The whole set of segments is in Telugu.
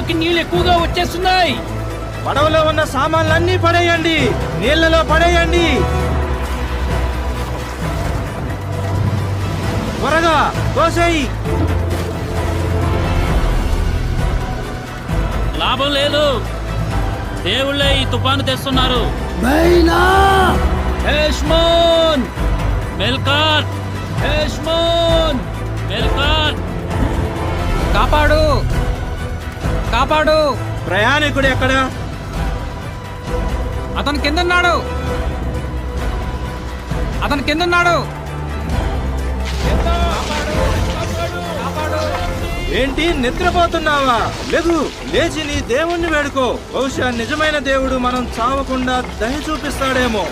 పడవలోకి నీళ్లు ఎక్కువగా వచ్చేస్తున్నాయి. పడవలో ఉన్న సామాన్లన్నీ పడేయండి, నీళ్లలో పడేయండి. త్వరగా కోసేయి. లాభం లేదు, దేవుళ్ళే ఈ తుఫాను తెస్తున్నారు. హేష్మోన్ మెల్కార్, హేష్మోన్ మెల్కార్, కాపాడు కాపాడు. ప్రయాణికుడు ఎక్కడ? అతను కిందన్నాడు, అతను కిందన్నాడు. ఏంటి, నిద్రపోతున్నావా? లేదు, లేచి నీ దేవుణ్ణి వేడుకో. బహుశా నిజమైన దేవుడు మనం చావకుండా దయ చూపిస్తాడేమో.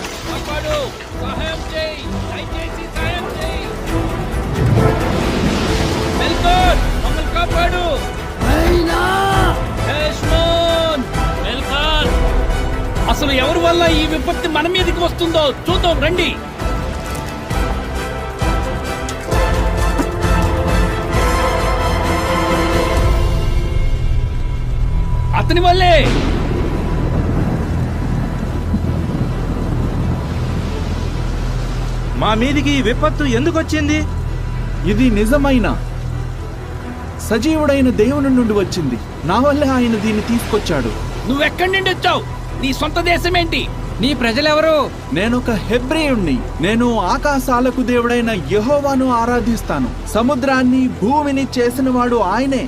అసలు ఎవరి వల్ల ఈ విపత్తి మన మీదకి వస్తుందో చూద్దాం రండి. అతని వల్లే. మా మీదికి ఈ విపత్తు ఎందుకు వచ్చింది? ఇది నిజమైన సజీవుడైన దేవుని నుండి వచ్చింది. నా వల్లే ఆయన దీన్ని తీసుకొచ్చాడు. నువ్వెక్కడి నుండి వచ్చావు? నీ సొంత దేశం ఏంటి? నీ ప్రజలెవరు? నేనొక హెబ్రేయుణ్ణి. నేను ఆకాశాలకు దేవుడైన యెహోవాను ఆరాధిస్తాను. సముద్రాన్ని భూమిని చేసినవాడు ఆయనే.